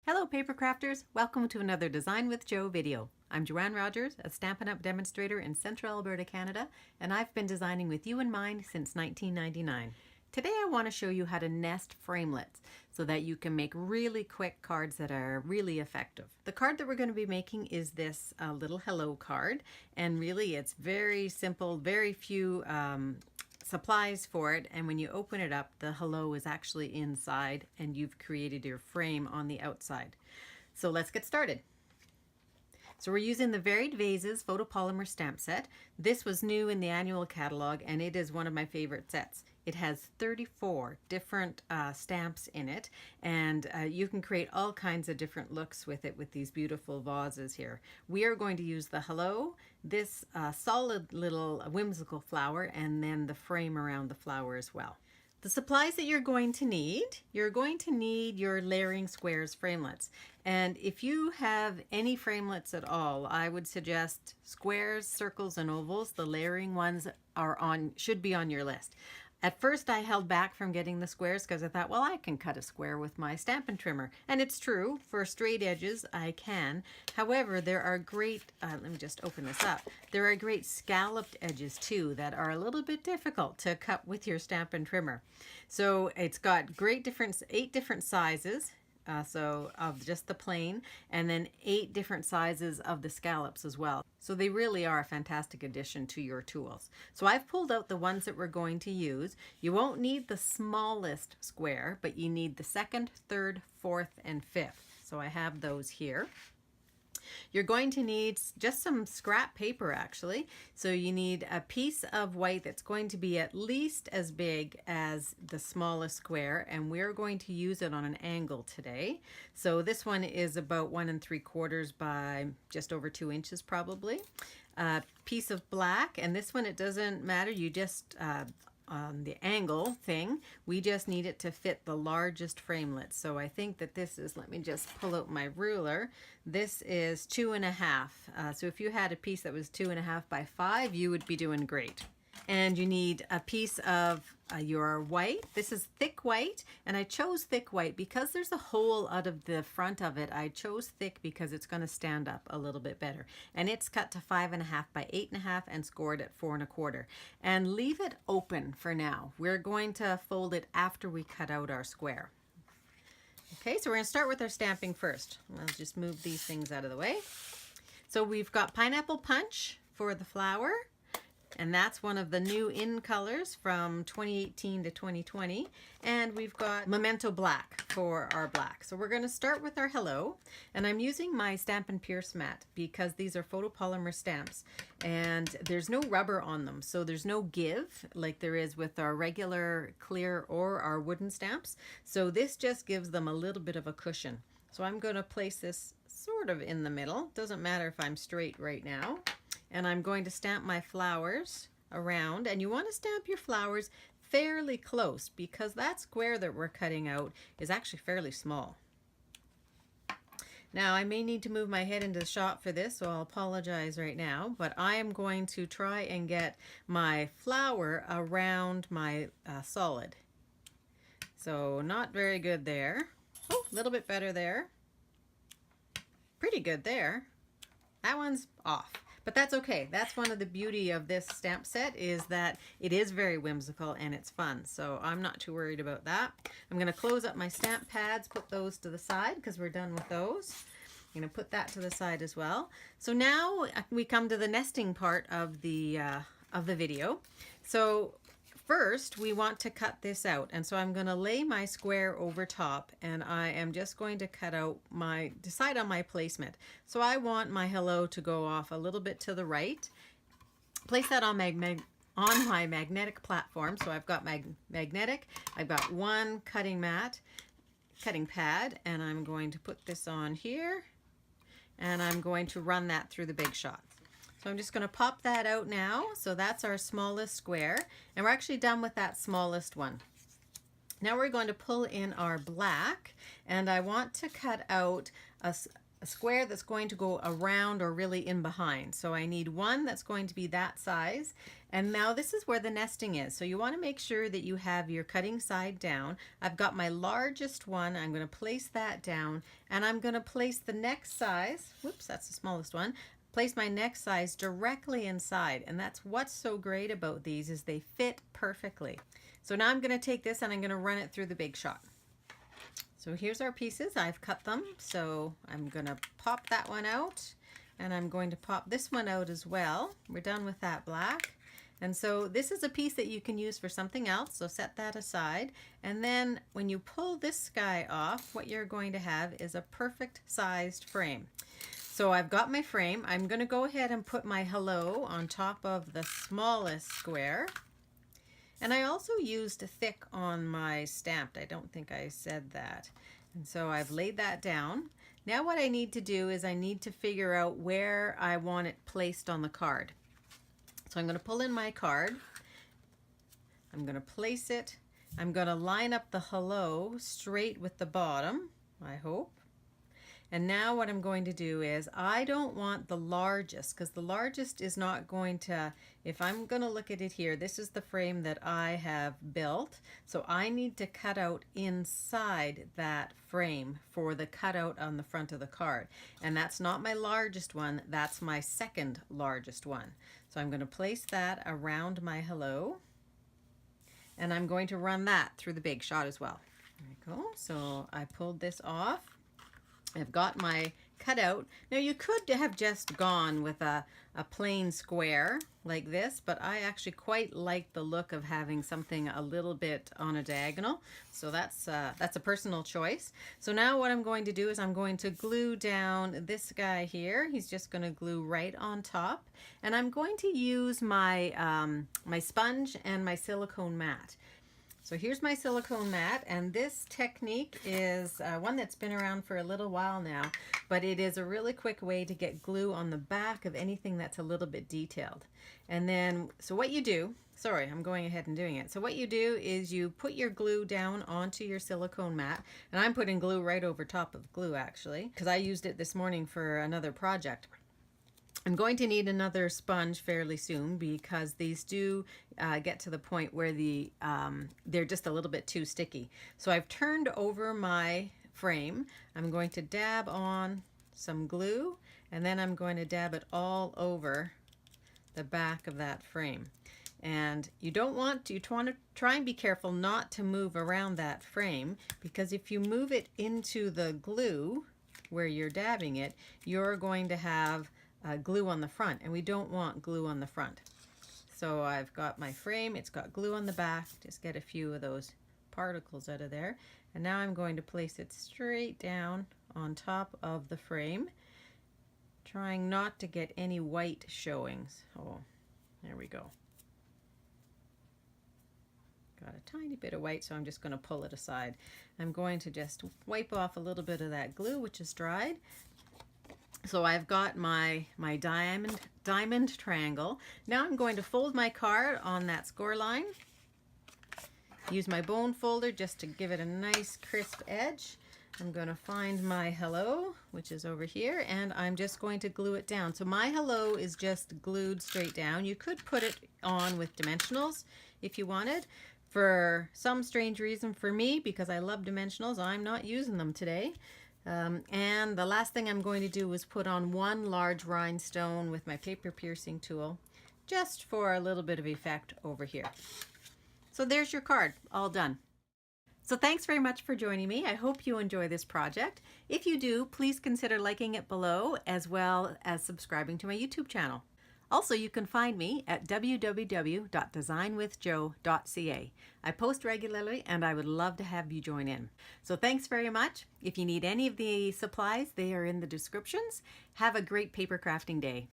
Hello Papercrafters, welcome to another Design with Joe video. I'm Joanne Rogers, a Stampin' Up! Demonstrator in Central Alberta, Canada, and I've been designing with you in mind since 1999. Today I want to show you how to nest framelits so that you can make really quick cards that are really effective. The card that we're going to be making is this little hello card, and really it's very simple, very few supplies for it, and when you open it up, the hello is actually inside and you've created your frame on the outside. So let's get started. So we're using the Varied Vases photopolymer stamp set. This was new in the annual catalog and it is one of my favorite sets. It has 34 different stamps in it, and you can create all kinds of different looks with it with these beautiful vases here. We are going to use the hello, this solid little whimsical flower, and then the frame around the flower as well. The supplies that you're going to need your layering squares framelits. And if you have any framelits at all, I would suggest squares, circles, and ovals. The layering ones should be on your list. At first I held back from getting the squares because I thought, well, I can cut a square with my Stampin' trimmer. And it's true, for straight edges I can. However, there are great, let me just open this up. There are great scalloped edges too that are a little bit difficult to cut with your Stampin' trimmer. So it's got 8 different sizes. So of just the plain, and then 8 different sizes of the scallops as well. So they really are a fantastic addition to your tools. So I've pulled out the ones that we're going to use. You won't need the smallest square, but you need the 2nd, 3rd, 4th, and 5th. So I have those here. You're going to need just some scrap paper actually. So you need a piece of white that's going to be at least as big as the smallest square, and we're going to use it on an angle today. So this one is about 1 3/4 by just over 2 inches probably. A piece of black, and this one it doesn't matter, you just on the angle thing, we just need it to fit the largest framelit. So I think that this is, let me just pull out my ruler, this is 2.5. So if you had a piece that was 2.5 by 5, you would be doing great. And you need a piece of your white. This is thick white, and I chose thick white because there's a hole out of the front of it. I chose thick because it's going to stand up a little bit better. And it's cut to 5.5 by 8.5 and scored at 4 1/4. And leave it open for now. We're going to fold it after we cut out our square. Okay, so we're going to start with our stamping first. I'll just move these things out of the way. So we've got Pineapple Punch for the flower. And that's one of the new in colors from 2018 to 2020. And we've got Memento Black for our black. So we're going to start with our hello. And I'm using my Stampin' Pierce mat because these are photopolymer stamps. And there's no rubber on them. So there's no give like there is with our regular clear or our wooden stamps. So this just gives them a little bit of a cushion. So I'm going to place this sort of in the middle. Doesn't matter if I'm straight right now. And I'm going to stamp my flowers around, and you want to stamp your flowers fairly close because that square that we're cutting out is actually fairly small. Now I may need to move my head into the shot for this, so I'll apologize right now, but I am going to try and get my flower around my solid. So not very good there. Oh, a little bit better there. Pretty good there. That one's off. But that's okay. That's one of the beauty of this stamp set, is that it is very whimsical and it's fun. So I'm not too worried about that. I'm going to close up my stamp pads, put those to the side because we're done with those. I'm going to put that to the side as well. So now we come to the nesting part of the video. So first, we want to cut this out, and so I'm going to lay my square over top, and I am just going to cut out decide on my placement. So I want my hello to go off a little bit to the right. Place that on my magnetic platform. So I've got my magnetic, I've got one cutting pad, and I'm going to put this on here, and I'm going to run that through the Big Shot. So I'm just going to pop that out now. So that's our smallest square, and we're actually done with that smallest one. Now we're going to pull in our black, and I want to cut out a square that's going to go around or really in behind. So I need one that's going to be that size. And now this is where the nesting is. So you want to make sure that you have your cutting side down. I've got my largest one. I'm going to place that down, and I'm going to place the next size. Whoops, that's the smallest one. Place my next size directly inside. And that's what's so great about these, is they fit perfectly. So now I'm going to take this and I'm going to run it through the Big Shot. So here's our pieces. I've cut them. So I'm going to pop that one out, and I'm going to pop this one out as well. We're done with that black. And so this is a piece that you can use for something else. So set that aside. And then when you pull this guy off, what you're going to have is a perfect sized frame. So I've got my frame. I'm going to go ahead and put my hello on top of the smallest square. And I also used thick on my stamped. I don't think I said that. And so I've laid that down. Now what I need to do is I need to figure out where I want it placed on the card. So I'm going to pull in my card. I'm going to place it. I'm going to line up the hello straight with the bottom, I hope. And now what I'm going to do is, I don't want the largest, because the largest is not going to, if I'm going to look at it here, this is the frame that I have built. So I need to cut out inside that frame for the cutout on the front of the card. And that's not my largest one, that's my second largest one. So I'm going to place that around my hello. And I'm going to run that through the Big Shot as well. There we go. So I pulled this off. I've got my cutout. Now you could have just gone with a plain square like this, but I actually quite like the look of having something a little bit on a diagonal. So that's a personal choice. So now what I'm going to do is I'm going to glue down this guy here. He's just going to glue right on top, and I'm going to use my my sponge and my silicone mat. So here's my silicone mat, and this technique is one that's been around for a little while now, but it is a really quick way to get glue on the back of anything that's a little bit detailed. And then, so what you do, sorry, I'm going ahead and doing it. So what you do is you put your glue down onto your silicone mat, and I'm putting glue right over top of glue actually, because I used it this morning for another project. I'm going to need another sponge fairly soon, because these do get to the point where they're just a little bit too sticky. So I've turned over my frame. I'm going to dab on some glue, and then I'm going to dab it all over the back of that frame. And you want to try and be careful not to move around that frame, because if you move it into the glue where you're dabbing it, you're going to have glue on the front, and we don't want glue on the front. So I've got my frame, it's got glue on the back, just get a few of those particles out of there, and now I'm going to place it straight down on top of the frame, trying not to get any white showings. Oh, there we go. Got a tiny bit of white, so I'm just going to pull it aside. I'm going to just wipe off a little bit of that glue, which is dried. So I've got my diamond triangle. Now I'm going to fold my card on that score line. Use my bone folder just to give it a nice crisp edge. I'm going to find my hello, which is over here, and I'm just going to glue it down. So my hello is just glued straight down. You could put it on with dimensionals if you wanted. For some strange reason for me, because I love dimensionals, I'm not using them today. And the last thing I'm going to do is put on one large rhinestone with my paper piercing tool, just for a little bit of effect over here. So there's your card, all done. So thanks very much for joining me. I hope you enjoy this project. If you do, please consider liking it below, as well as subscribing to my YouTube channel. Also, you can find me at www.designwithjo.ca. I post regularly, and I would love to have you join in. So thanks very much. If you need any of the supplies, they are in the descriptions. Have a great paper crafting day.